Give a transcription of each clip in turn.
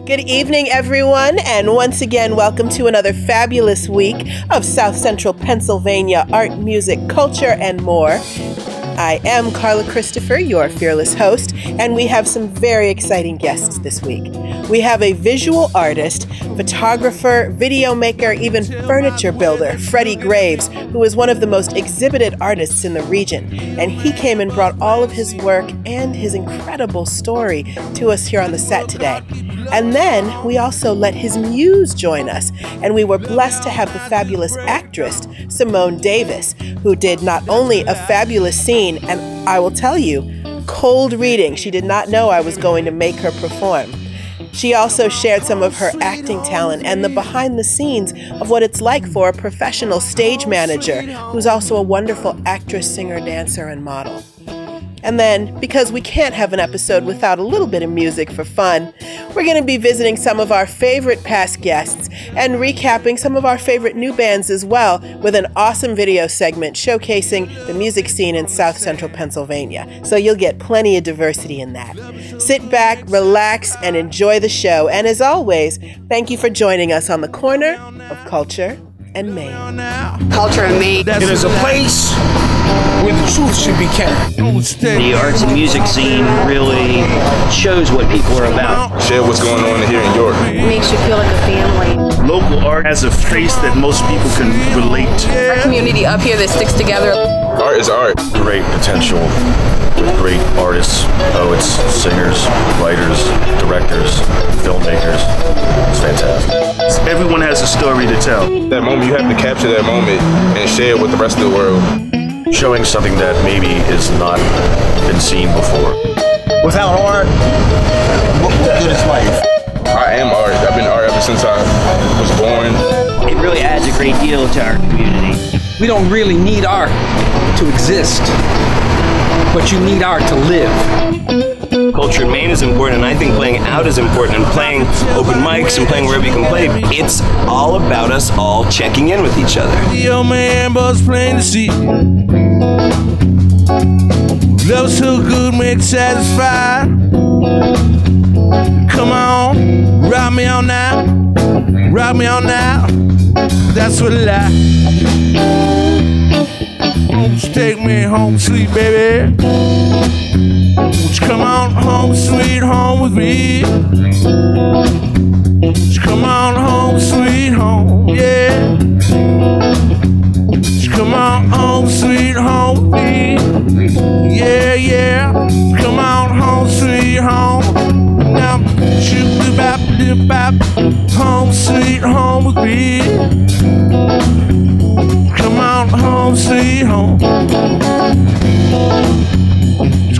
Good evening, everyone, and once again, welcome to another fabulous week of South Central Pennsylvania art, music, culture, and more. I am Carla Christopher, your fearless host, and we have some very exciting guests this week. We have a visual artist, photographer, video maker, even furniture builder, Freddie Graves, who is one of the most exhibited artists in the region, and he came and brought all of his work and his incredible story to us here on the set today. And then we also let his muse join us, and we were blessed to have the fabulous actress, Simone Davis, who did not only a fabulous scene, and I will tell you, cold reading. She did not know I was going to make her perform. She also shared some of her acting talent and the behind the scenes of what it's like for a professional stage manager who's also a wonderful actress, singer, dancer, and model. And then, because we can't have an episode without a little bit of music for fun, we're going to be visiting some of our favorite past guests and recapping some of our favorite new bands as well with an awesome video segment showcasing the music scene in South Central Pennsylvania. So you'll get plenty of diversity in that. Sit back, relax, and enjoy the show. And as always, thank you for joining us on the corner of Culture and Maine. Culture and Maine. It is a place where the truth should be kept. The arts and music scene really shows what people are about. Share what's going on here in York. It makes you feel like a family. Local art has a face that most people can relate to. Our community up here that sticks together. Art is art. Great potential with great artists, poets, singers, writers, directors, filmmakers. It's fantastic. Everyone has a story to tell. That moment, you have to capture that moment and share it with the rest of the world. Showing something that maybe is not been seen before. Without art, what good is life? I am art. I've been art ever since I was born. It really adds a great deal to our community. We don't really need art to exist, but you need art to live. Culture in Maine is important, and I think playing out is important, and playing open mics and playing wherever you can play. It's all about us all checking in with each other. The old man was plain to see. Love so good, make satisfied. Come on, rock me on now. Rock me on now. That's what I like. Won't you take me home, sweet baby? Won't you come on home, sweet home with me? Won't you come on home, sweet home, yeah? Won't you come on home, sweet home with me? Yeah, yeah. Come on home, sweet home. Now, shoot-a-bop-a-dip-bop, home, sweet home with me. Come on home, sweet home.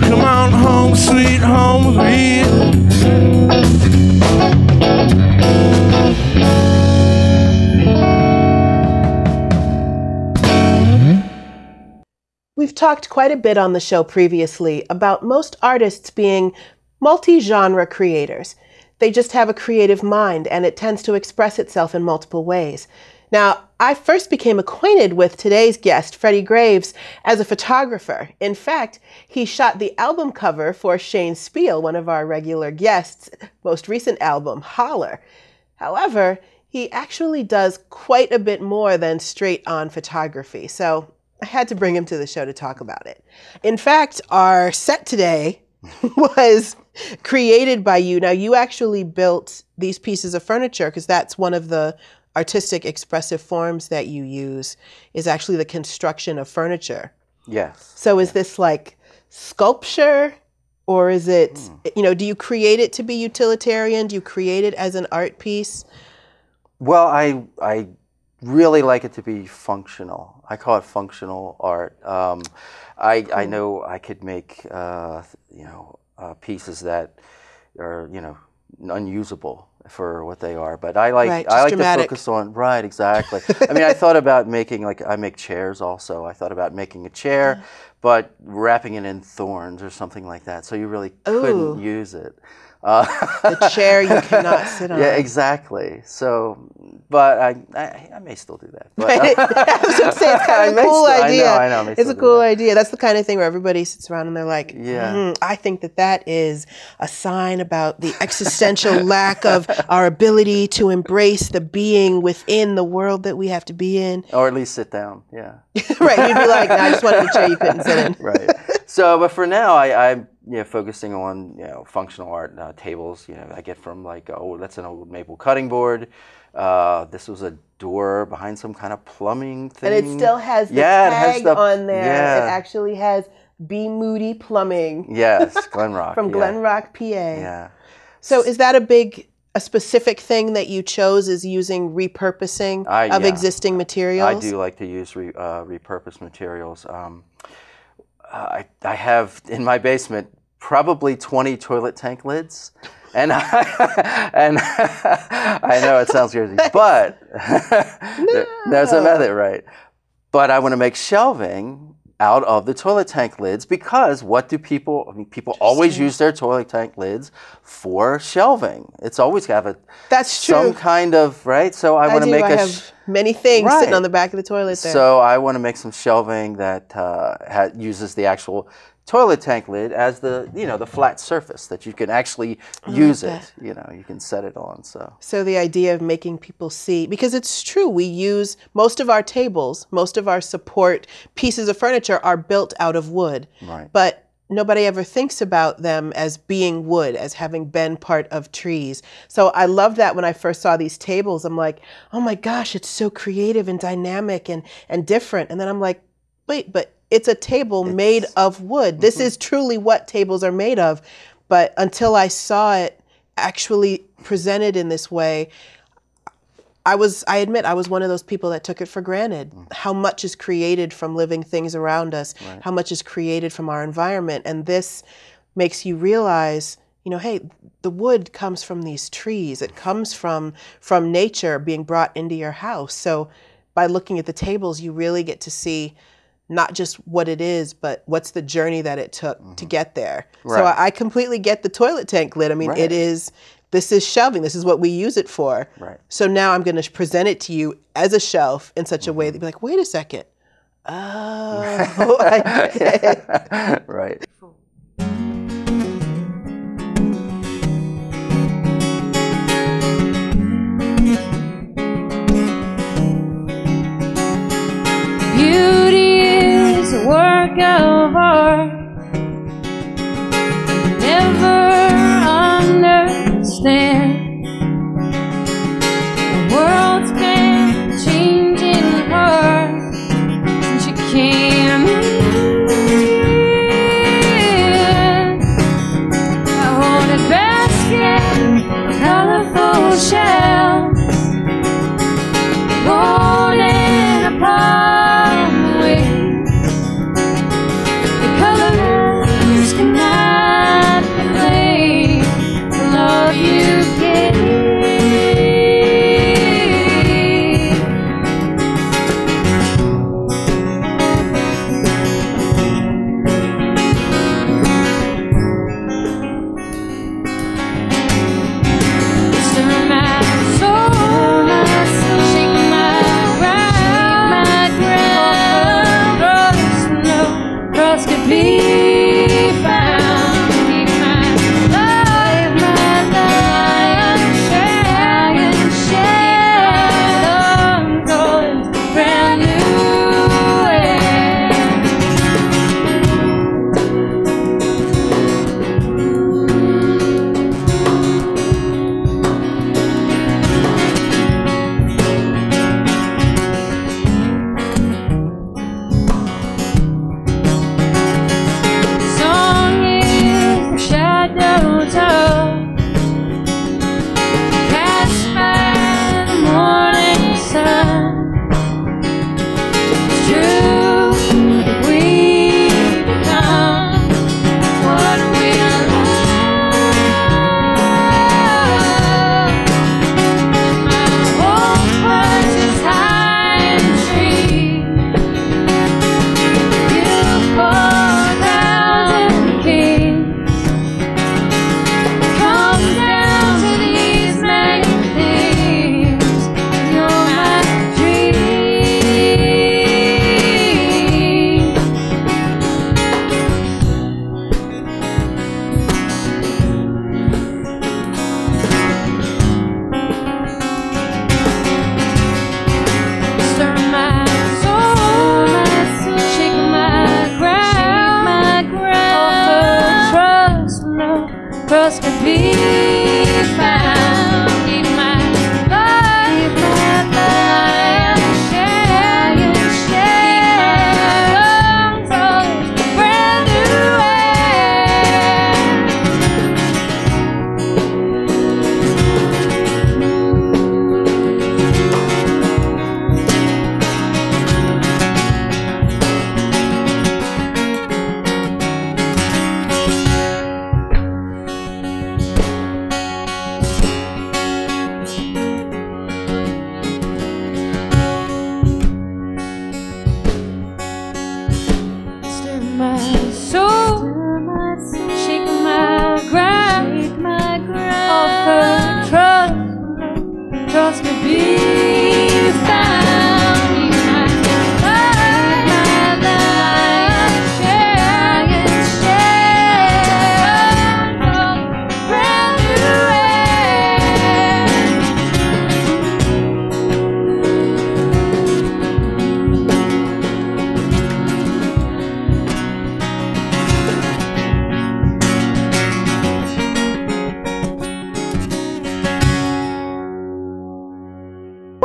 Come on home, sweet home with me. We've talked quite a bit on the show previously about most artists being multi-genre creators. They just have a creative mind, and it tends to express itself in multiple ways. Now, I first became acquainted with today's guest, Freddie Graves, as a photographer. In fact, he shot the album cover for Shane Spiel, one of our regular guests' most recent album, Holler. However, he actually does quite a bit more than straight-on photography, so I had to bring him to the show to talk about it. In fact, our set today was created by you. Now, you actually built these pieces of furniture because that's one of the artistic expressive forms that you use is actually the construction of furniture. Yes. So is this like sculpture, or is it, do you create it to be utilitarian? Do you create it as an art piece? Well, I really like it to be functional. I call it functional art. I know I could make, pieces that are, unusable for what they are, but I like to focus on exactly. I mean, I thought about making I make chairs also. I thought about making a chair, but wrapping it in thorns or something like that, so you really couldn't use it. The chair you cannot sit on. Yeah, exactly. So, But I may still do that. But, right? I was going to say, it's kind of a cool idea. I know. It's a cool idea. That's the kind of thing where everybody sits around and they're like, yeah. I think that is a sign about the existential lack of our ability to embrace the being within the world that we have to be in. Or at least sit down, yeah. Right, you'd be like, no, I just wanted a chair you couldn't sit in. Right. So, but for now, I'm focusing on functional art tables. I get from like, oh, that's an old maple cutting board. This was a door behind some kind of plumbing thing. And it still has the tag on there. Yeah. It actually has B. Moody Plumbing. Yes, Glen Rock. From Glen Rock, PA. Yeah. So is that a specific thing that you chose, is using repurposing of existing materials? I do like to use repurposed materials. I have in my basement probably 20 toilet tank lids. And I know it sounds crazy, but there's a method, right? But I want to make shelving out of the toilet tank lids because what do people, people always use their toilet tank lids for shelving. It's always got some kind of, right? So I want to make I have many things sitting on the back of the toilet there. So I want to make some shelving that uses the actual toilet tank lid as the the flat surface that you can actually use it. You can set it on. So the idea of making people see, because it's true, we use most of our tables, most of our support pieces of furniture are built out of wood. Right. But nobody ever thinks about them as being wood, as having been part of trees. So I love that when I first saw these tables, I'm like, oh my gosh, it's so creative and dynamic and different. And then I'm like, wait, but it's a table made of wood. This is truly what tables are made of. But until I saw it actually presented in this way, I admit I was one of those people that took it for granted. How much is created from living things around us, how much is created from our environment. And this makes you realize, hey, the wood comes from these trees. It comes from nature being brought into your house. So by looking at the tables, you really get to see not just what it is, but what's the journey that it took to get there. Right. So I completely get the toilet tank lid. I mean, this is shelving. This is what we use it for. Right. So now I'm going to present it to you as a shelf in such a way that you'll be like, wait a second. Oh, I get it. Right. Work of art, never understand. The world's been changing hard since you came in.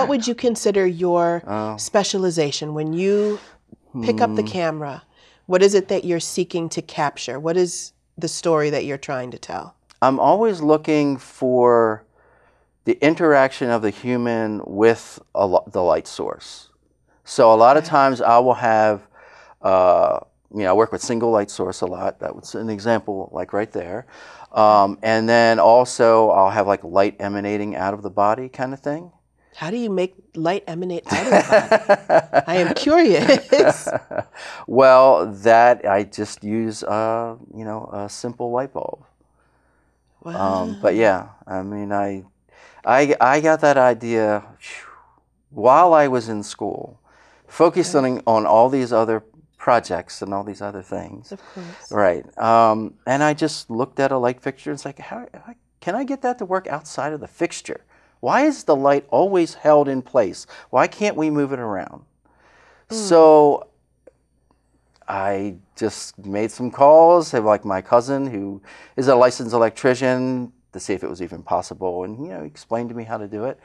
what would you consider your specialization when you pick up the camera? What is it that you're seeking to capture? What is the story that you're trying to tell? I'm always looking for the interaction of the human with the light source. So a lot of times I will have, I work with single light source a lot. That was an example like right there. And then also I'll have like light emanating out of the body kind of thing. How do you make light emanate out of the body? I am curious. Well, that I just use, a simple light bulb. Wow. But yeah, I mean, I got that idea while I was in school, focusing on all these other projects and all these other things. Of course. Right. And I just looked at a light fixture and it's like, how can I get that to work outside of the fixture? Why is the light always held in place? Why can't we move it around? So I just made some calls, like my cousin who is a licensed electrician, to see if it was even possible, and he explained to me how to do it.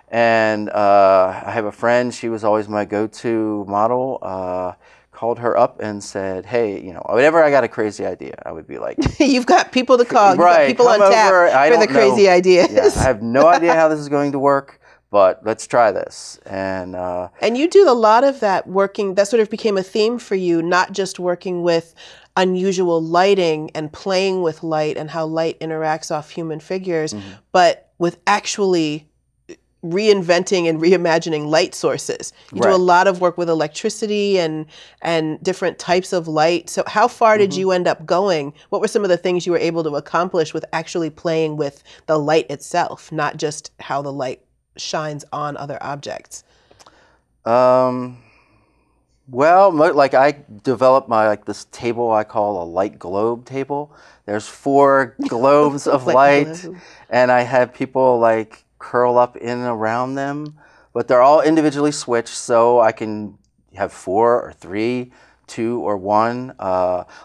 And I have a friend, she was always my go-to model, called her up and said, hey, whenever I got a crazy idea, I would be like... You've got people to call. Right, You've got people on tap for the crazy ideas. Yeah, I have no idea how this is going to work, but let's try this. And you do a lot of that working, that sort of became a theme for you, not just working with unusual lighting and playing with light and how light interacts off human figures, but with actually reinventing and reimagining light sources. You do a lot of work with electricity and different types of light. So how far did you end up going? What were some of the things you were able to accomplish with actually playing with the light itself, not just how the light shines on other objects? Well, like I developed this table I call a light globe table. There's 4 globes of light, and I have people curl up in and around them, but they're all individually switched, so I can have 4 or 3, 2 or 1.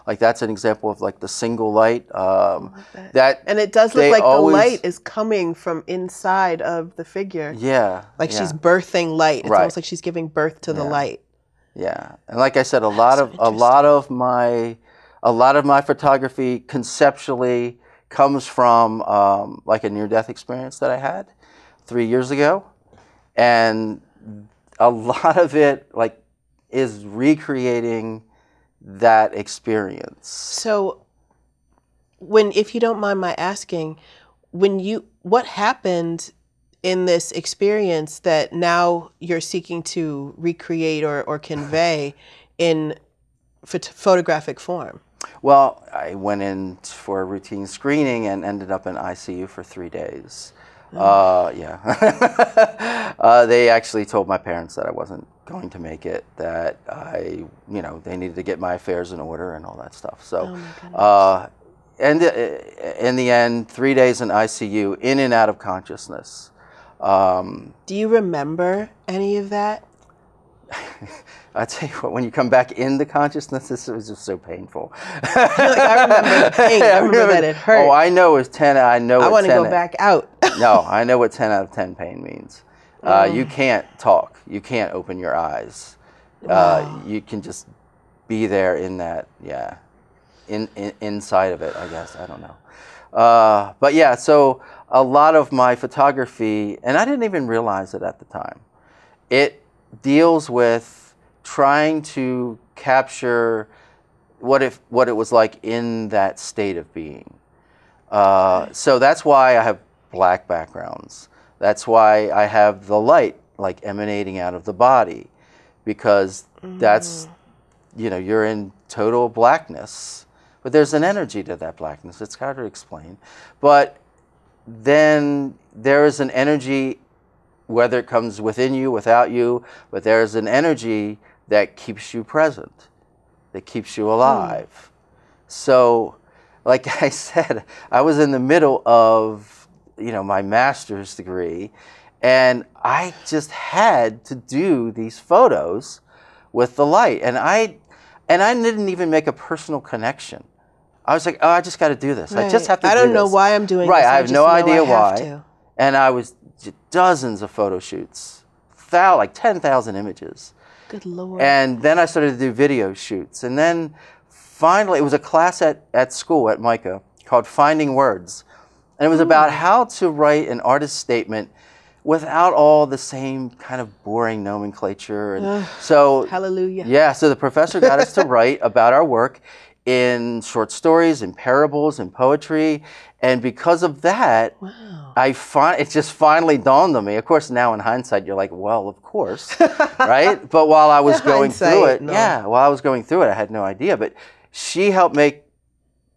That's an example of the single light. And it does look like the light is coming from inside of the figure. Yeah. She's birthing light. It's almost like she's giving birth to the light. Yeah. And like I said, a lot of my photography conceptually comes from a near-death experience that I had 3 years ago, and a lot of it is recreating that experience. So if you don't mind my asking, what happened in this experience that now you're seeking to recreate or convey in photographic form? Well, I went in for a routine screening and ended up in ICU for 3 days. Yeah. They actually told my parents that I wasn't going to make it, that they needed to get my affairs in order and all that stuff. So, and in the end, 3 days in ICU, in and out of consciousness. Do you remember any of that? I tell you what, when you come back into consciousness, this was just so painful. I remember the pain. I remember that it hurt. Oh, I know it's 10. I know. I want to go back out. No, I know what 10 out of 10 pain means. You can't talk. You can't open your eyes. Wow. You can just be there in that. Yeah, inside of it. I guess I don't know. But yeah, so a lot of my photography, and I didn't even realize it at the time. It deals with trying to capture what it was like in that state of being. So that's why I have black backgrounds. That's why I have the light emanating out of the body, because that's, you're in total blackness, but there's an energy to that blackness. It's hard to explain. But then there is an energy, whether it comes within you, without you, but there's an energy that keeps you present, that keeps you alive. So, like I said, I was in the middle of, my master's degree, and I just had to do these photos with the light. And I didn't even make a personal connection. I was like, oh, I just got to do this. Right. I just have to do this. I don't know why I'm doing this. Right, I have no idea why. To. And I was dozens of photo shoots like 10,000 images. Good Lord. And then I started to do video shoots. And then finally, it was a class at school at MICA called Finding Words. And it was about how to write an artist statement without all the same kind of boring nomenclature. And so, hallelujah. Yeah, so the professor got us to write about our work in short stories, in parables, in poetry. And because of that, it just finally dawned on me. Of course, now in hindsight, you're like, well, of course, right? But while I was going through it, while I was going through it, I had no idea. But she helped make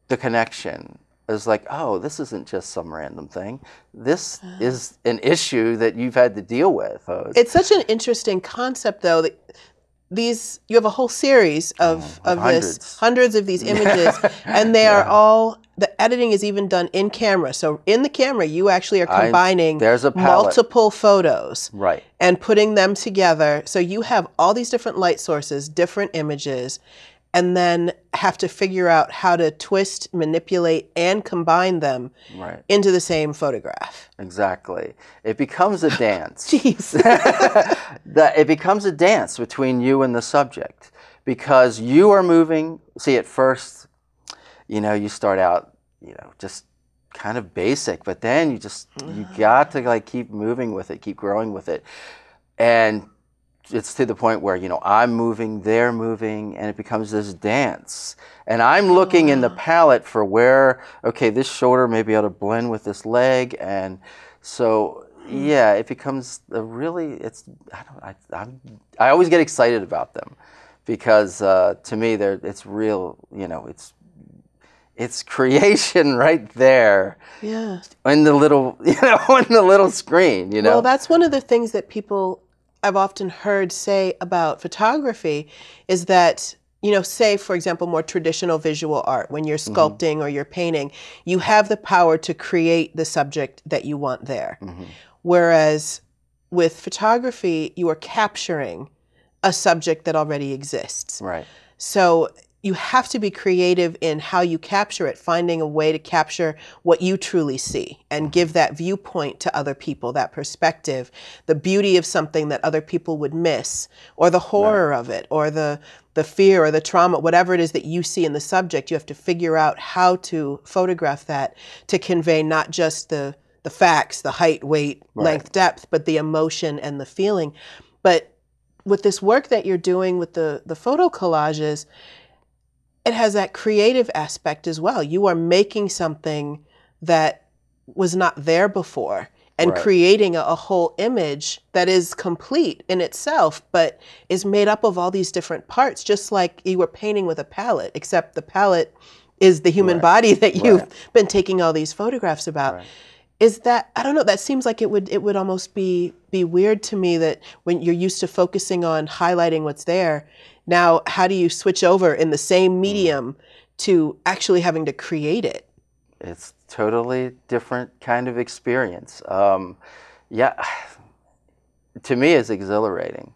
the connection. It was like, oh, this isn't just some random thing. This is an issue that you've had to deal with. It's such an interesting concept, though, that you have a whole series of hundreds of these images, and they are all, the editing is even done in camera. So in the camera, you actually are combining multiple photos and putting them together. So you have all these different light sources, different images, and then have to figure out how to twist, manipulate, and combine them into the same photograph. Exactly. It becomes a dance. Jeez. It becomes a dance between you and the subject, because you are moving. See, at first, you start out, just kind of basic, but then you got to like keep moving with it, keep growing with it. And it's to the point where, I'm moving, they're moving, and it becomes this dance. And I'm looking in the palette for where, okay, this shoulder may be able to blend with this leg. And so, yeah, it becomes I always get excited about them, because to me, it's real, it's creation right there. Yeah. In the little, on the little screen, Well, that's one of the things that I've often heard say about photography is that, say, for example, more traditional visual art, when you're sculpting or you're painting, you have the power to create the subject that you want there. Whereas with photography, you are capturing a subject that already exists. Right. So you have to be creative in how you capture it, finding a way to capture what you truly see and give that viewpoint to other people, that perspective, the beauty of something that other people would miss, or the horror of it, or the fear or the trauma, whatever it is that you see in the subject. You have to figure out how to photograph that to convey not just the facts, the height, weight, length, depth, but the emotion and the feeling. But with this work that you're doing with the photo collages, it has that creative aspect as well. You are making something that was not there before and creating a whole image that is complete in itself, but is made up of all these different parts, just like you were painting with a palette, except the palette is the human body that you've been taking all these photographs about. Is that, I don't know, that seems like it would almost be weird to me that when you're used to focusing on highlighting what's there, now how do you switch over in the same medium to actually having to create it? It's totally different kind of experience. Yeah, to me it's exhilarating,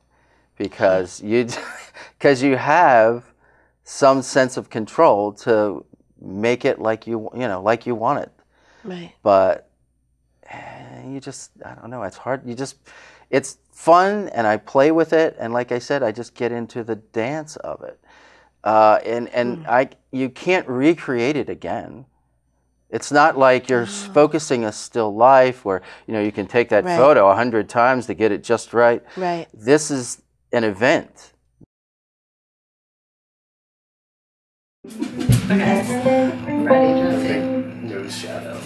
because you have some sense of control to make it like you want it. Right. But I don't know, it's hard. It's fun, and I play with it, and like I said, I just get into the dance of it. You can't recreate it again. It's not like you're focusing a still life where, you can take that photo 100 times to get it just right. Right. This is an event. Okay. Ready to see. No shadow.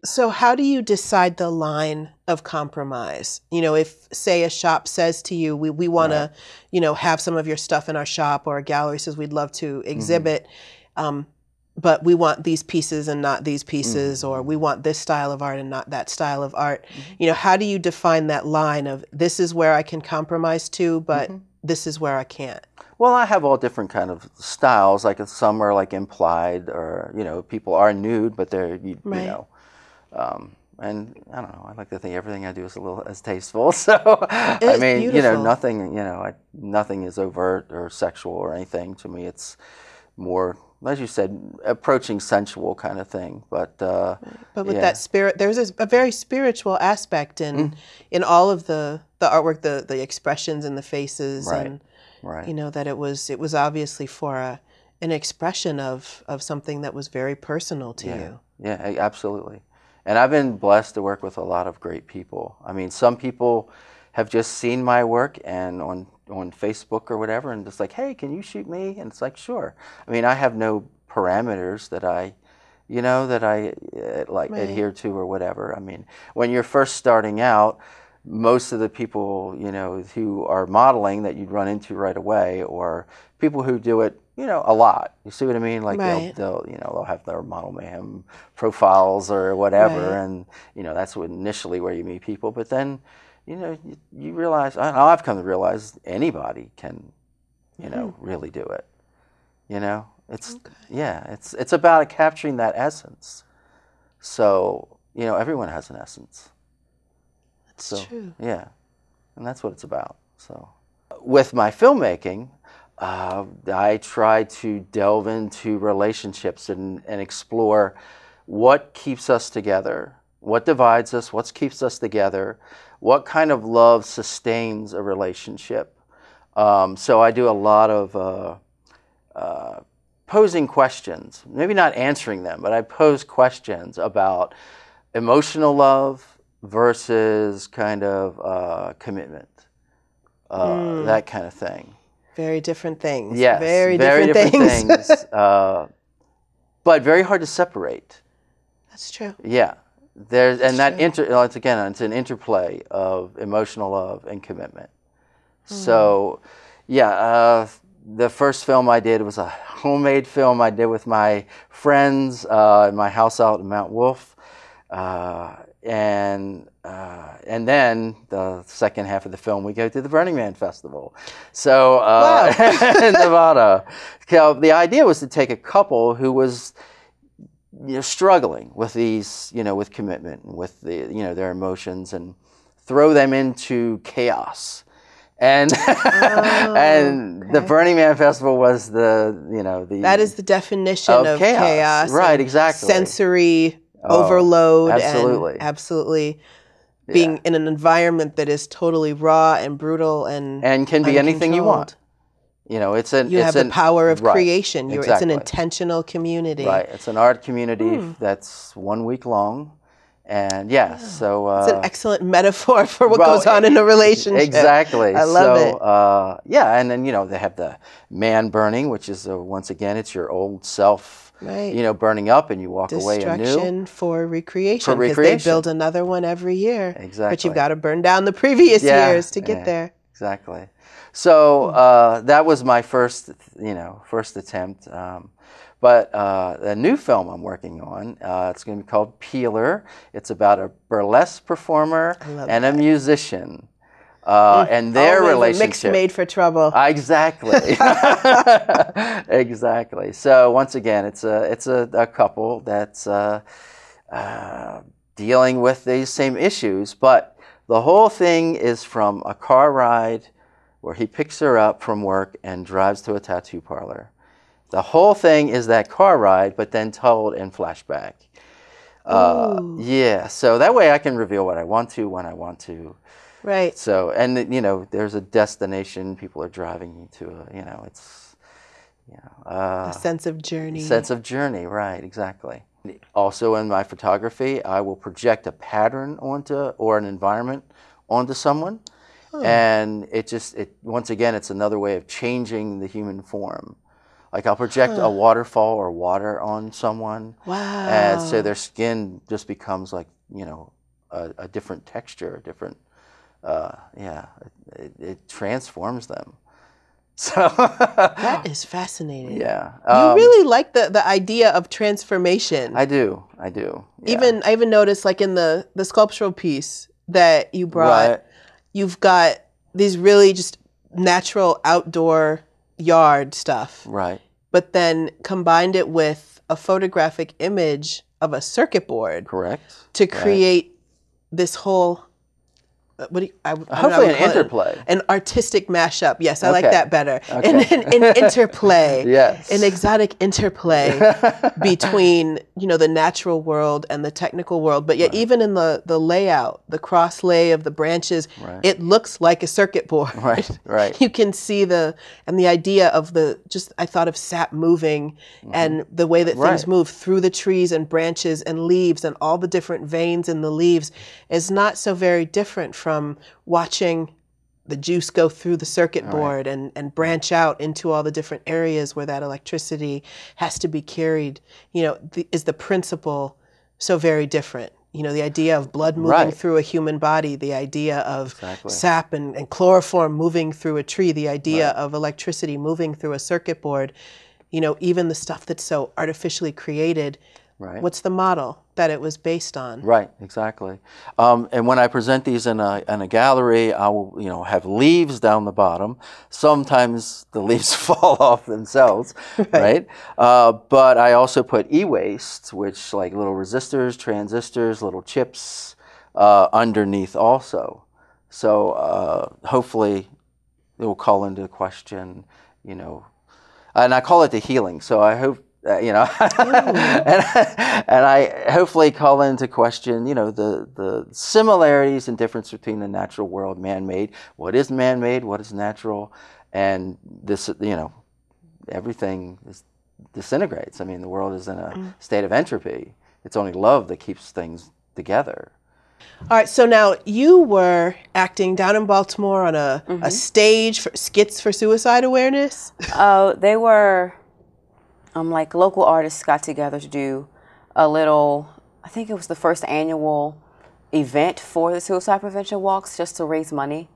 So how do you decide the line of compromise? You know, if, say, a shop says to you, we want to, you know, have some of your stuff in our shop, or a gallery says we'd love to exhibit, but we want these pieces and not these pieces, or we want this style of art and not that style of art. You know, how do you define that line of, this is where I can compromise to, but this is where I can't? Well, I have all different kind of styles. Like some are like implied, or you know, people are nude, but they're you know, and I don't know. I like to think everything I do is a little as tasteful. So I mean, you know, nothing. You know, nothing is overt or sexual or anything to me. It's more, as you said, approaching sensual kind of thing. But with that spirit, there's a very spiritual aspect in all of the artwork, the expressions in the faces, and you know, that it was obviously for an expression of something that was very personal to you. Yeah, absolutely. And I've been blessed to work with a lot of great people. I mean, some people have just seen my work and on Facebook or whatever, and just like, hey, can you shoot me? And it's like, sure. I mean, I have no parameters that I, you know, that I adhere to or whatever. I mean, when you're first starting out, most of the people, you know, who are modeling that you'd run into right away, or people who do it, you know, a lot. You see what I mean? Like they'll you know, they'll have their Model Mayhem profiles or whatever, and you know, that's initially where you meet people. But then, you know, you realize, I've come to realize anybody can, you know, really do it. You know, it's it's about capturing that essence. So you know, everyone has an essence. That's true. Yeah, and that's what it's about. So, with my filmmaking, I try to delve into relationships and explore what keeps us together, what divides us, what keeps us together, what kind of love sustains a relationship. So I do a lot of posing questions, maybe not answering them, but I pose questions about emotional love versus kind of commitment, that kind of thing. Very different things. Yes, very different things. But very hard to separate. That's true. Yeah, there's it's again, it's an interplay of emotional love and commitment. So, yeah, the first film I did was a homemade film I did with my friends in my house out in Mount Wolf. And then the second half of the film, we go to the Burning Man Festival. So in Nevada, the idea was to take a couple who was, you know, struggling with these, you know, with commitment and with the, you know, their emotions, and throw them into chaos. And and the Burning Man Festival was that is the definition of chaos. Right, exactly. Sensory overload, absolutely. And absolutely being in an environment that is totally raw and brutal and can be anything you want. You know, you have the power of creation. Exactly. It's an intentional community. Right. It's an art community that's 1 week long. And so it's an excellent metaphor for what goes on in a relationship. Exactly. I love it. And then, you know, they have the man burning, which is once again, it's your old self, you know, burning up, and you walk away anew. Destruction for recreation, because they build another one every year. Exactly. But you've got to burn down the previous years to get there. Exactly. So that was my first attempt. But a new film I'm working on, it's going to be called Peeler. It's about a burlesque performer and a musician. And their relationship. A mix made for trouble. Exactly. Exactly. So once again, it's a couple that's dealing with these same issues, but the whole thing is from a car ride where he picks her up from work and drives to a tattoo parlor. The whole thing is that car ride, but then told in flashback. Yeah, so that way I can reveal what I want to when I want to. Right. So, and you know, there's a destination people are driving you to. You know, it's a sense of journey. Sense of journey, right? Exactly. Also, in my photography, I will project a pattern or an environment onto someone, and once again, it's another way of changing the human form. Like I'll project a waterfall or water on someone. Wow. And so their skin just becomes like, you know, a different texture, a different, it transforms them. So that is fascinating. Yeah. You really like the idea of transformation. I do. Yeah. I even noticed, like in the sculptural piece that you brought, you've got these really just natural outdoor yard stuff. Right. But then combined it with a photographic image of a circuit board. Correct. To create this whole, hopefully an interplay. An artistic mashup. Yes, I like that better. An interplay. Yes. An exotic interplay between, you know, the natural world and the technical world. But yet even in the layout, the cross lay of the branches, it looks like a circuit board. Right. You can see the idea of I thought of sap moving and the way that things move through the trees and branches and leaves and all the different veins in the leaves is not so very different from watching the juice go through the circuit board and branch out into all the different areas where that electricity has to be carried. You know, is the principle so very different? You know, the idea of blood moving through a human body, the idea of sap and chloroform moving through a tree, the idea of electricity moving through a circuit board, you know, even the stuff that's so artificially created. What's the model that it was based on? Right, exactly. And when I present these in a gallery, I will, you know, have leaves down the bottom. Sometimes the leaves fall off themselves, right? But I also put e-waste, which like little resistors, transistors, little chips underneath also. So hopefully it will call into question, you know, and I call it the healing. So I hope, you know, and I hopefully call into question, you know, the similarities and difference between the natural world, man-made. What is man-made? What is natural? And this, you know, everything disintegrates. I mean, the world is in a state of entropy. It's only love that keeps things together. All right, so now you were acting down in Baltimore on a stage for skits for suicide awareness. They were. Like local artists got together to do a little, I think it was the first annual event for the suicide prevention walks just to raise money.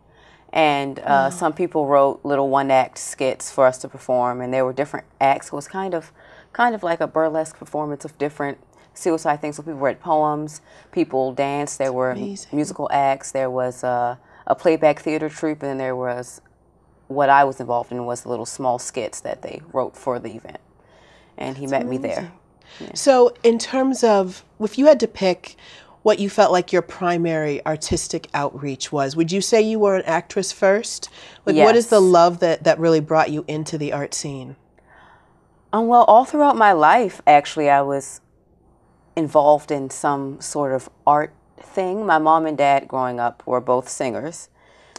And some people wrote little one-act skits for us to perform, and there were different acts. It was kind of like a burlesque performance of different suicide things. So people read poems, people danced, there were musical acts, there was a playback theater troupe, and then there was, what I was involved in was little small skits that they wrote for the event. And he met me there. Yeah. So in terms of, if you had to pick what you felt like your primary artistic outreach was, would you say you were an actress first? Like, what is the love that really brought you into the art scene? Well, all throughout my life, actually, I was involved in some sort of art thing. My mom and dad growing up were both singers.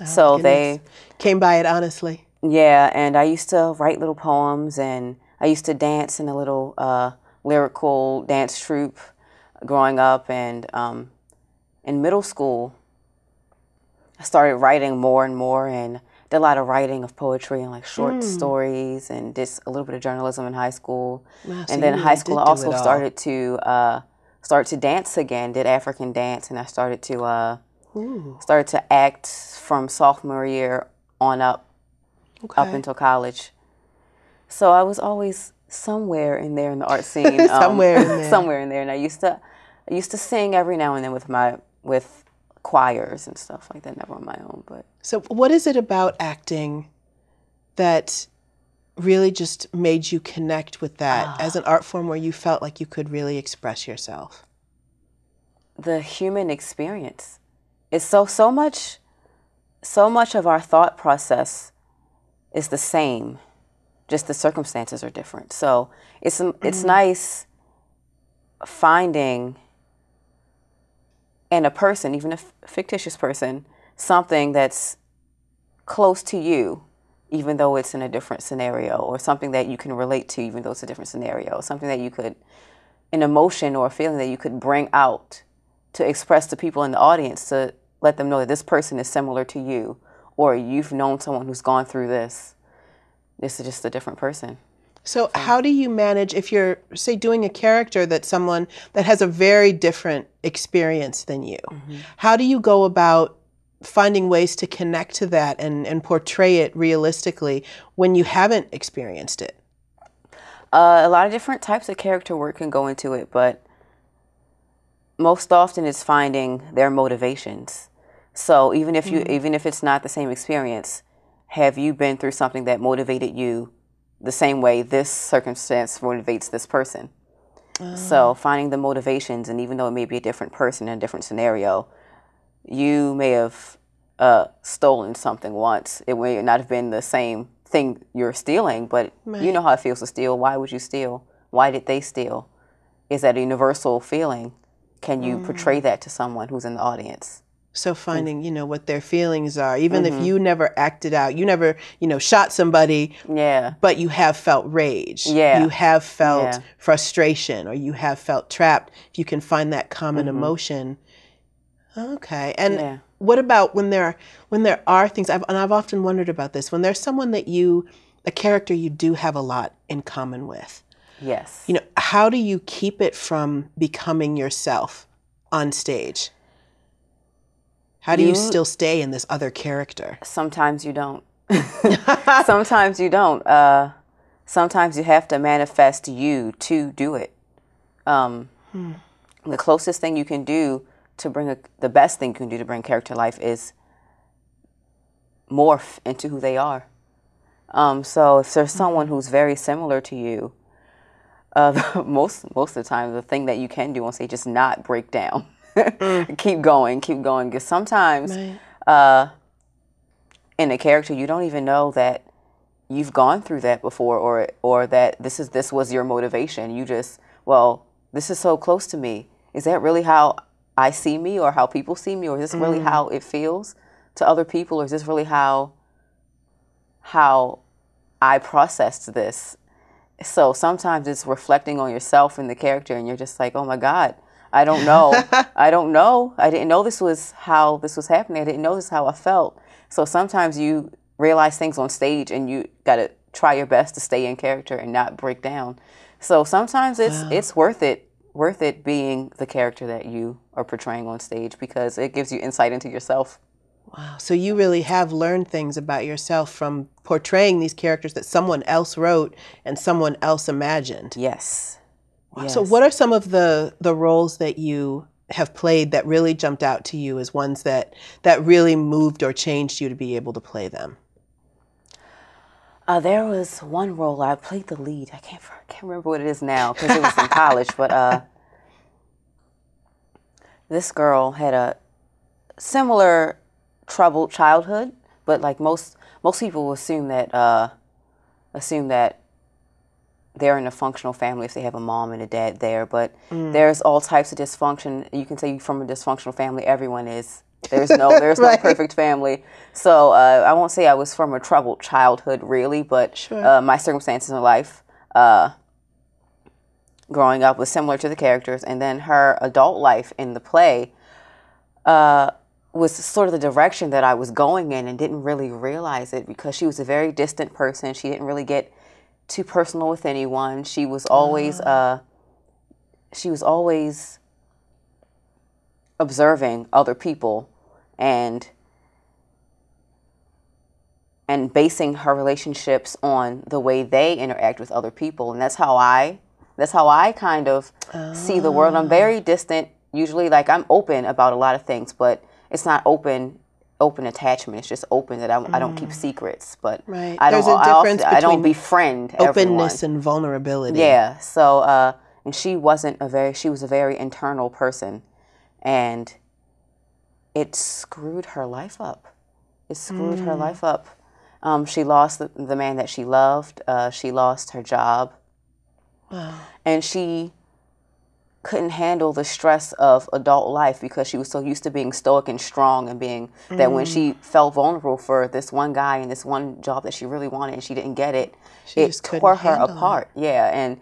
So they came by it honestly. Yeah, and I used to write little poems, and I used to dance in a little lyrical dance troupe growing up, and in middle school, I started writing more and more, and did a lot of writing of poetry and like short stories, and did a little bit of journalism in high school. Wow, and then in high school, I also started to dance again, did African dance, and I started to act from sophomore year on up until college. So I was always somewhere in there in the art scene. Somewhere in there. Somewhere in there. And I used to sing every now and then with choirs and stuff like that, never on my own. But so what is it about acting that really just made you connect with that as an art form where you felt like you could really express yourself? The human experience. It's so much of our thought process is the same. Just the circumstances are different. So it's nice finding in a person, even a fictitious person, something that's close to you, even though it's in a different scenario, or something that you can relate to, even though it's a different scenario, something that you could, an emotion or a feeling that you could bring out to express to people in the audience, to let them know that this person is similar to you, or you've known someone who's gone through this. This is just a different person. So how do you manage if you're, say, doing a character that's someone that has a very different experience than you? How do you go about finding ways to connect to that and portray it realistically when you haven't experienced it? A lot of different types of character work can go into it, but most often it's finding their motivations. So even if it's not the same experience, have you been through something that motivated you the same way this circumstance motivates this person? So finding the motivations, and even though it may be a different person in a different scenario, you may have stolen something once. It may not have been the same thing you're stealing, but you know how it feels to steal. Why would you steal? Why did they steal? Is that a universal feeling? Can you portray that to someone who's in the audience? So finding, what their feelings are, even if you never acted out, you never, shot somebody, but you have felt rage, you have felt frustration, or you have felt trapped. If you can find that common emotion. Okay. And what about when there are things, and I've often wondered about this, when there's someone that a character you do have a lot in common with. Yes. How do you keep it from becoming yourself on stage? How do you still stay in this other character? Sometimes you don't. Sometimes you don't. Sometimes you have to manifest you to do it. The closest thing you can do to bring the best thing you can do to bring character to life is morph into who they are. So if there's someone who's very similar to you, most of the time, the thing that you can do on stage is not break down. Keep going. Because sometimes in a character, you don't even know that you've gone through that before, or that this was your motivation. You just, this is so close to me. Is that really how I see me, or how people see me, or is this really how it feels to other people, or is this really how I processed this? So sometimes it's reflecting on yourself and the character, and you're just like, oh my God, I don't know. I don't know. I didn't know this was how this was happening. I didn't know this is how I felt. So sometimes you realize things on stage, and you got to try your best to stay in character and not break down. So sometimes it's worth it being the character that you are portraying on stage, because it gives you insight into yourself. Wow. So you really have learned things about yourself from portraying these characters that someone else wrote and someone else imagined. Yes. Wow. Yes. So what are some of the roles that you have played that really jumped out to you as ones that really moved or changed you to be able to play them? There was one role I played the lead. I can't remember what it is now because it was in college, but this girl had a similar troubled childhood, but like most people assume that they're in a functional family if they have a mom and a dad there, but there's all types of dysfunction. You can say from a dysfunctional family, everyone is. There's no no perfect family. So I won't say I was from a troubled childhood really, but my circumstances in life growing up was similar to the characters, and then her adult life in the play was sort of the direction that I was going in, and didn't really realize it because she was a very distant person. She didn't really get too personal with anyone. She was always observing other people and basing her relationships on the way they interact with other people, and that's how I kind of see the world. I'm very distant usually. Like, I'm open about a lot of things, but it's not open attachment. It's just open that I don't keep secrets, but I don't befriend openness everyone. And vulnerability. Yeah. So and she was a very internal person, and it screwed her life up. She lost the man that she loved. She lost her job. Wow. And she couldn't handle the stress of adult life because she was so used to being stoic and strong, and being that when she felt vulnerable for this one guy and this one job that she really wanted and she didn't get it, it tore her apart. Yeah, and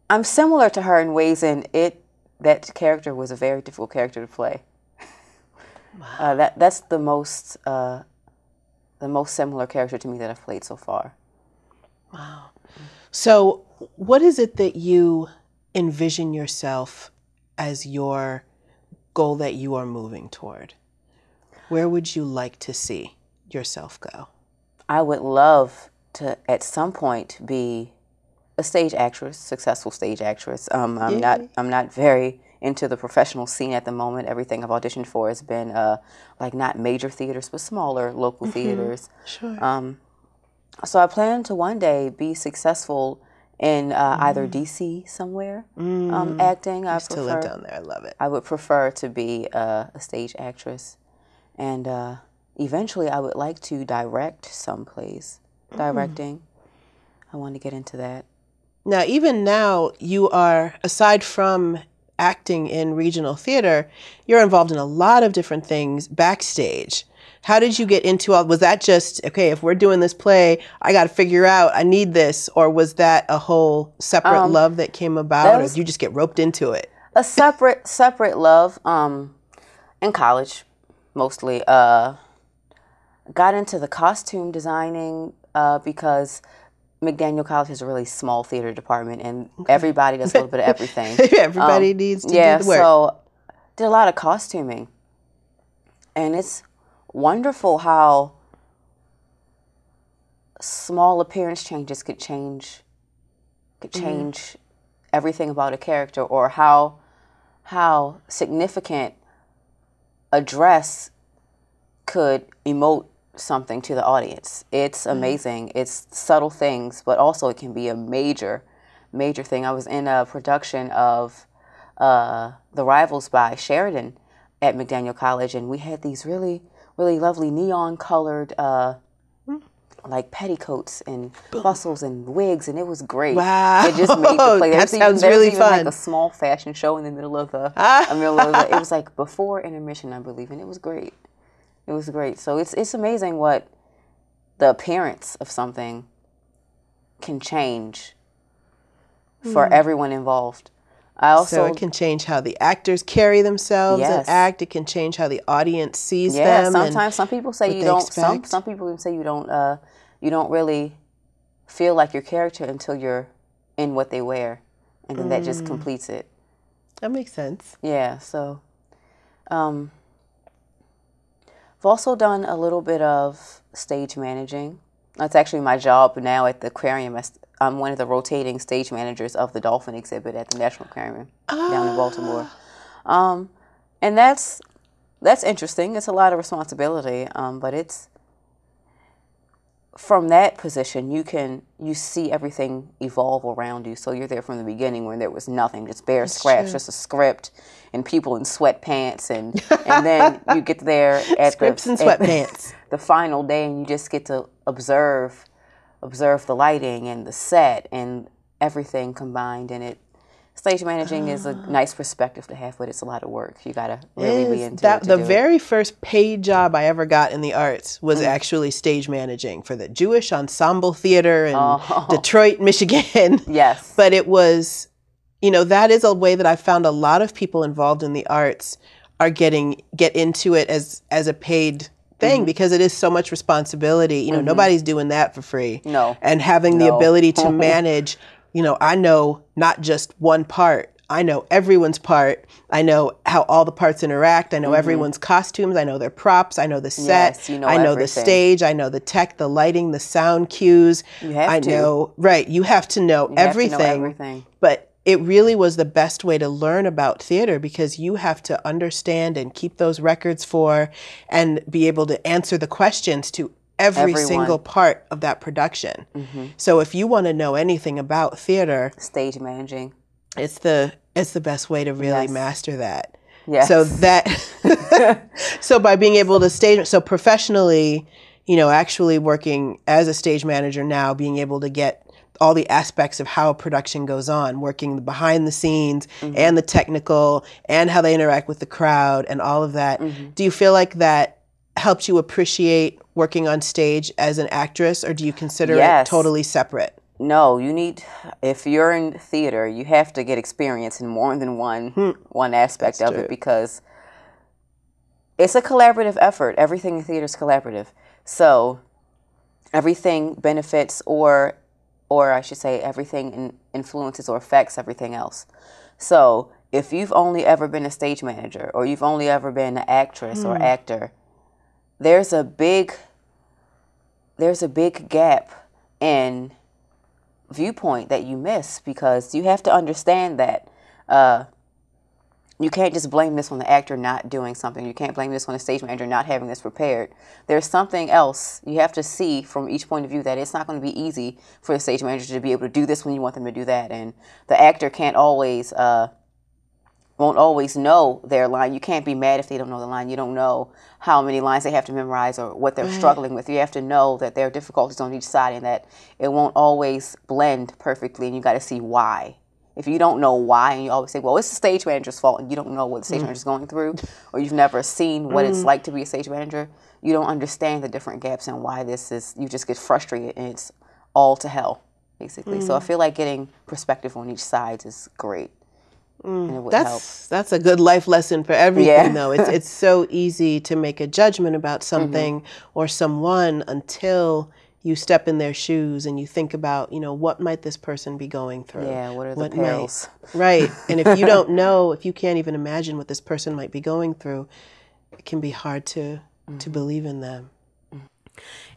I'm similar to her in ways, and that character was a very difficult character to play. Wow. That's the most similar character to me that I've played so far. Wow. So what is it that you envision yourself as your goal that you are moving toward? Where would you like to see yourself go? I would love to, at some point, be a stage actress, successful stage actress. I'm not very into the professional scene at the moment. Everything I've auditioned for has been like not major theaters, but smaller local theaters. Sure. So I plan to one day be successful in either DC somewhere acting. I used to live down there. I love it. I would prefer to be a stage actress, and eventually I would like to direct someplace. Directing. I want to get into that. Now, even now, you are, aside from acting in regional theater, you're involved in a lot of different things backstage. How did you get into all, was that just, okay, if we're doing this play, I got to figure out, I need this, or was that a whole separate love that came about, or did you just get roped into it? A separate love, in college, mostly. Got into the costume designing because McDaniel College has a really small theater department, and everybody does a little bit of everything. Everybody needs to do the work. So did a lot of costuming, and it's wonderful how small appearance changes could change everything about a character, or how significant a dress could emote something to the audience. It's amazing. It's subtle things, but also it can be a major thing. I was in a production of The Rivals by Sheridan at McDaniel College, and we had these really lovely neon colored like petticoats and bustles and wigs, and it was great. Wow. It just made the play. That sounds really fun. Like a small fashion show in the middle of the it was like before intermission, I believe, and it was great. It was great. So it's amazing what the appearance of something can change for everyone involved. So it can change how the actors carry themselves and act. It can change how the audience sees them. Yeah, sometimes some people say you don't. Some people even say you don't really feel like your character until you're in what they wear, and then that just completes it. That makes sense. Yeah. So, I've also done a little bit of stage managing. That's actually my job now at the aquarium. I'm one of the rotating stage managers of the dolphin exhibit at the National Aquarium down in Baltimore. And that's interesting. It's a lot of responsibility, but it's from that position you see everything evolve around you. So you're there from the beginning when there was nothing, just bare scraps, just a script and people in sweatpants, and then you get there at scripts and sweatpants. The final day, and you just get to observe the lighting and the set and everything combined. And stage managing is a nice perspective to have, but it's a lot of work. You gotta really be into it. The very first paid job I ever got in the arts was actually stage managing for the Jewish Ensemble Theater in Detroit, Michigan. Yes. But it was, that is a way that I found a lot of people involved in the arts are get into it as a paid thing, because it is so much responsibility. Nobody's doing that for free. No. And having the ability to manage, I know not just one part. I know everyone's part. I know how all the parts interact. I know everyone's costumes. I know their props. I know the set. Yes, I know the stage. I know the tech, the lighting, the sound cues. You have to. You have to know everything. But it really was the best way to learn about theater, because you have to understand and keep those records and be able to answer the questions to every single part of that production. So if you want to know anything about theater, stage managing, it's the best way to really master that. Yes. So by being able to professionally, actually working as a stage manager now, being able to get all the aspects of how a production goes on, working behind the scenes and the technical and how they interact with the crowd and all of that. Do you feel like that helped you appreciate working on stage as an actress, or do you consider it totally separate? No, if you're in theater, you have to get experience in more than one aspect of it, because it's a collaborative effort. Everything in theater is collaborative. So everything benefits or or I should say everything influences or affects everything else. So if you've only ever been a stage manager, or you've only ever been an actress or actor, there's a big gap in viewpoint that you miss, because you have to understand that you can't just blame this on the actor not doing something. You can't blame this on the stage manager not having this prepared. There's something else you have to see from each point of view, that it's not going to be easy for the stage manager to be able to do this when you want them to do that. And the actor can't always, won't always know their line. You can't be mad if they don't know the line. You don't know how many lines they have to memorize or what they're struggling with. You have to know that there are difficulties on each side and that it won't always blend perfectly, and you got to see why. If you don't know why, and you always say, well, it's the stage manager's fault, and you don't know what the stage manager's going through, or you've never seen what it's like to be a stage manager, you don't understand the different gaps and why this is, you just get frustrated, and it's all to hell, basically. So I feel like getting perspective on each side is great. And it would help. That's a good life lesson for everything, though. It's so easy to make a judgment about something or someone until you step in their shoes and you think about, you know, what might this person be going through? Yeah, what are the perils? Right. And if you don't know, if you can't even imagine what this person might be going through, it can be hard to believe in them.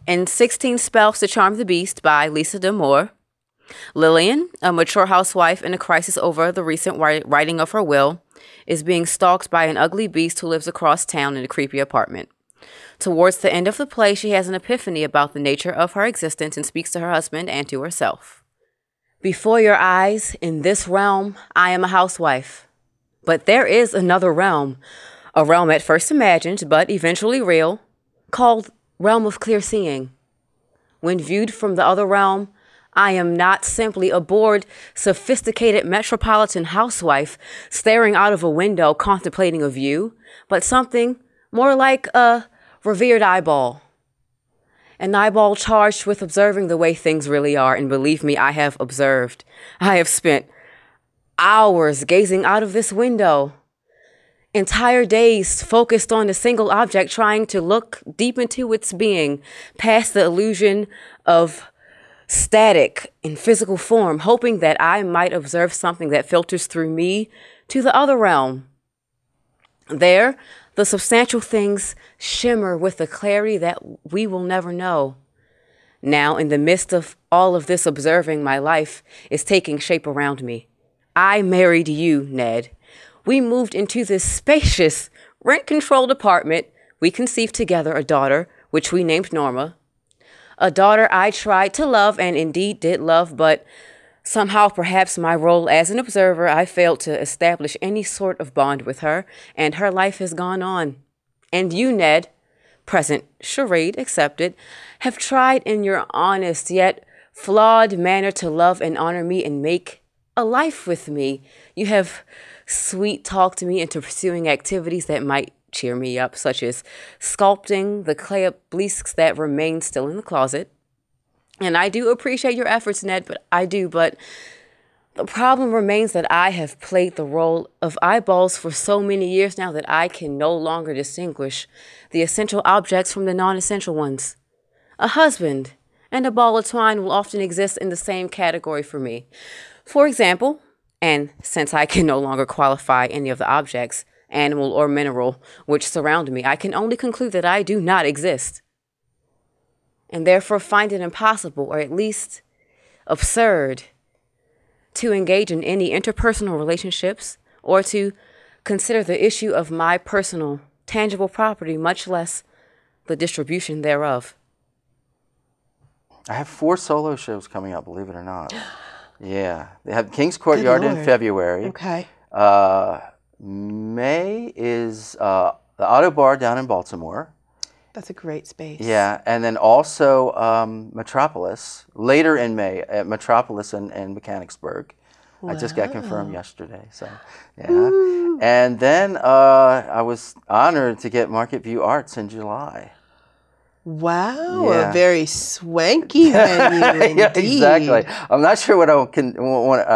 In 16 Spells to Charm the Beast by Lisa D'Amour, Lillian, a mature housewife in a crisis over the recent writing of her will, is being stalked by an ugly beast who lives across town in a creepy apartment. Towards the end of the play, she has an epiphany about the nature of her existence and speaks to her husband and to herself. Before your eyes, in this realm, I am a housewife. But there is another realm, a realm at first imagined, but eventually real, called Realm of Clear Seeing. When viewed from the other realm, I am not simply a bored, sophisticated metropolitan housewife staring out of a window contemplating a view, but something more like a revered eyeball. An eyeball charged with observing the way things really are, and believe me, I have observed. I have spent hours gazing out of this window, entire days focused on a single object, trying to look deep into its being, past the illusion of static in physical form, hoping that I might observe something that filters through me to the other realm. There, the substantial things shimmer with a clarity that we will never know. Now, in the midst of all of this observing, my life is taking shape around me. I married you, Ned. We moved into this spacious, rent-controlled apartment. We conceived together a daughter, which we named Norma. A daughter I tried to love and indeed did love, but somehow, perhaps my role as an observer, I failed to establish any sort of bond with her, and her life has gone on. And you, Ned, present charade accepted, have tried in your honest yet flawed manner to love and honor me and make a life with me. You have sweet-talked me into pursuing activities that might cheer me up, such as sculpting the clay obelisks that remain still in the closet. And I do appreciate your efforts, Ned, but the problem remains that I have played the role of eyeballs for so many years now that I can no longer distinguish the essential objects from the non-essential ones. A husband and a ball of twine will often exist in the same category for me. For example, and since I can no longer qualify any of the objects, animal or mineral, which surround me, I can only conclude that I do not exist, and therefore find it impossible, or at least absurd, to engage in any interpersonal relationships or to consider the issue of my personal, tangible property, much less the distribution thereof. I have 4 solo shows coming up, believe it or not. Yeah. They have King's Courtyard in February. Okay. May is the Auto Bar down in Baltimore. That's a great space. Yeah, and then also Metropolis, later in May at Metropolis in Mechanicsburg. Wow. I just got confirmed yesterday, so yeah. Ooh. And then I was honored to get Market View Arts in July. Wow, yeah. A very swanky venue yeah, exactly. I'm not sure what I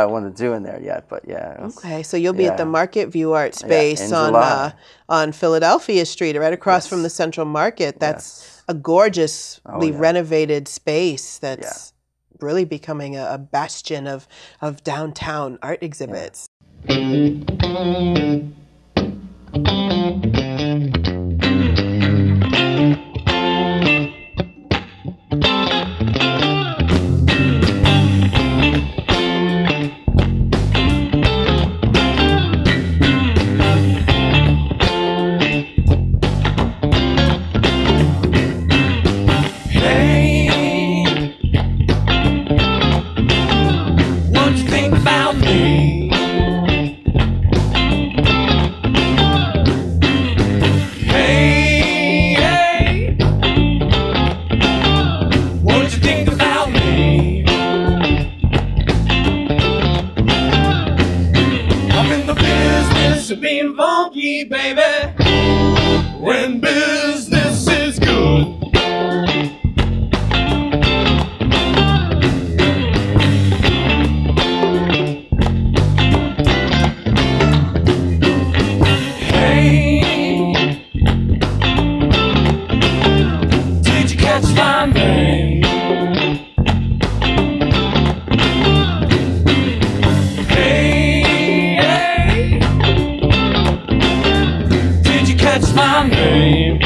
want to do in there yet, but yeah. Okay, so you'll be at the Market View Art space on Philadelphia Street, right across from the Central Market. That's a gorgeously renovated space that's really becoming a bastion of downtown art exhibits. Being funky, baby, when business is good. Hey, did you catch my name? Catch my name.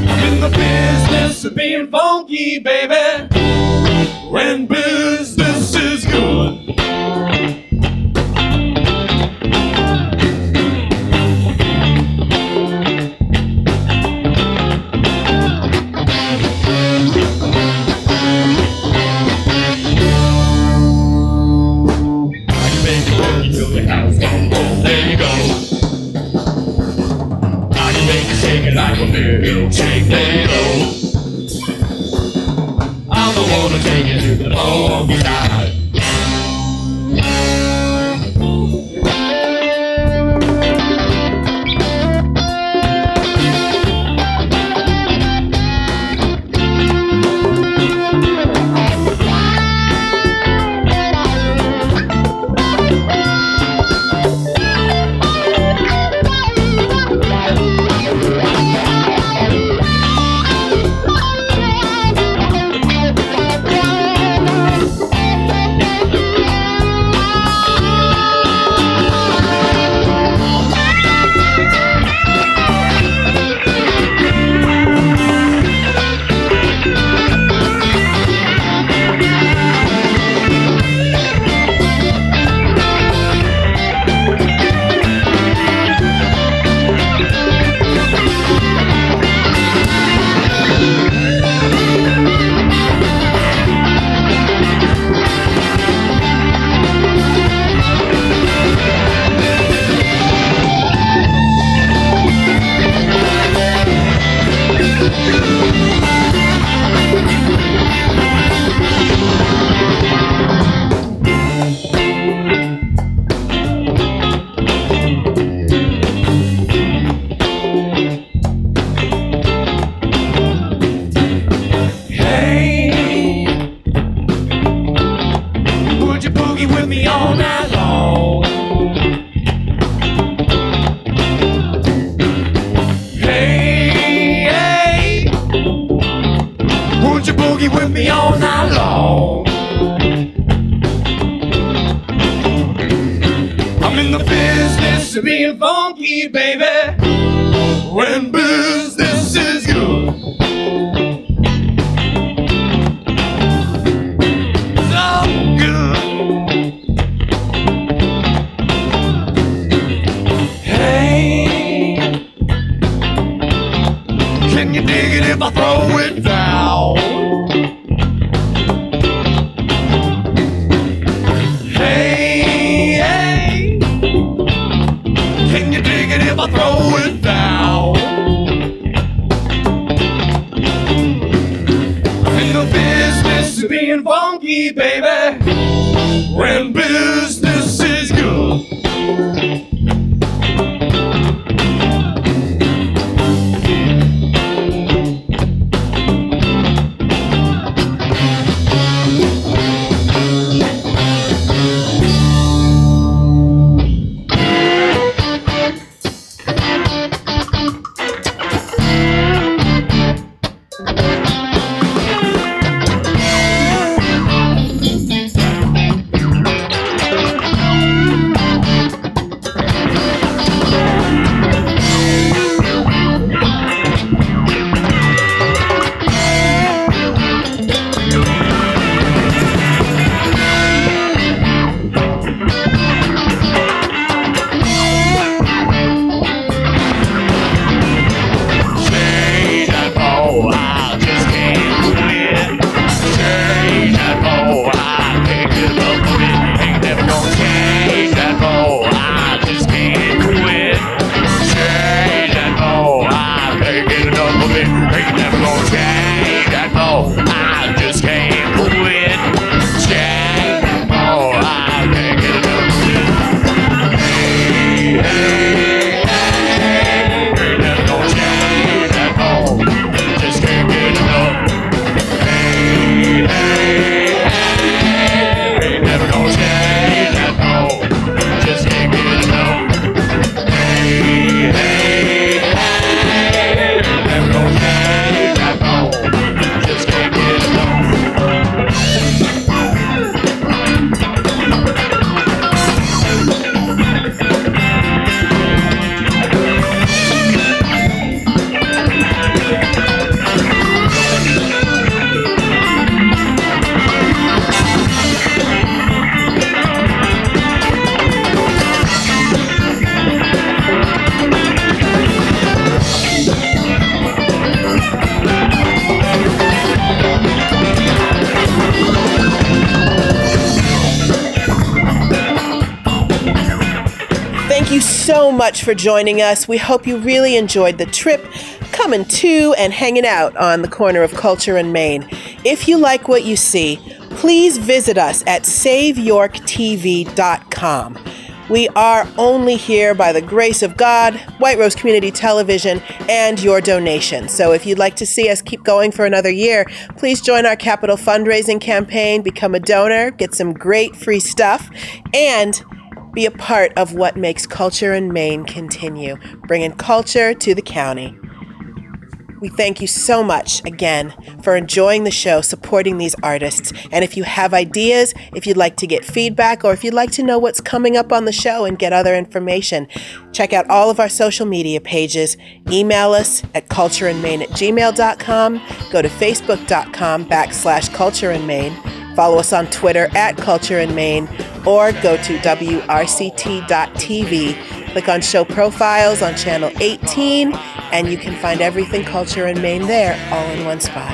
I'm in the business of being funky, baby, when business is good. There you go. I can make you shake it like a milkshake. There you go. I'm the one to take you to the funky side. With me all night long. I'm in the business of being funky, baby, when business is good. So good. Hey, can you dig it if I throw it down? If I throw it down, I'm in the business of being funky, baby, when business is good. so much for joining us. We hope you really enjoyed the trip, coming to and hanging out on the corner of Culture and Main. If you like what you see, please visit us at SaveYorkTV.com. We are only here by the grace of God, White Rose Community Television, and your donation. So if you'd like to see us keep going for another year, please join our capital fundraising campaign, become a donor, get some great free stuff, and be a part of what makes Culture in Maine continue, bringing culture to the county. We thank you so much, again, for enjoying the show, supporting these artists. And if you have ideas, if you'd like to get feedback, or if you'd like to know what's coming up on the show and get other information, check out all of our social media pages. Email us at cultureinmaine@gmail.com. Go to facebook.com/cultureinmaine. Follow us on Twitter at cultureinmaine, or go to wrct.tv. Click on Show Profiles on Channel 18, and you can find everything Culture in Maine there, all in one spot.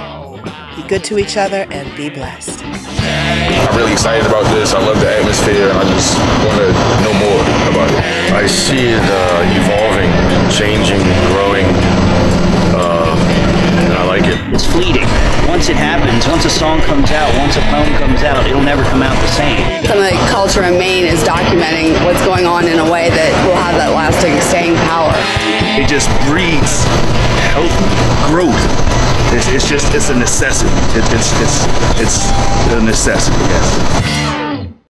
Be good to each other and be blessed. I'm really excited about this. I love the atmosphere, and I just want to know more about it. I see it evolving, changing, growing, and I like it. It's fleeting. Once it happens, once a song comes out, once a poem comes out, it'll never come out the same. Something like Culture in Maine is documenting what's going on in a way that will have that lasting staying power. It just breeds health, growth. It's a necessity. It's a necessity, yes.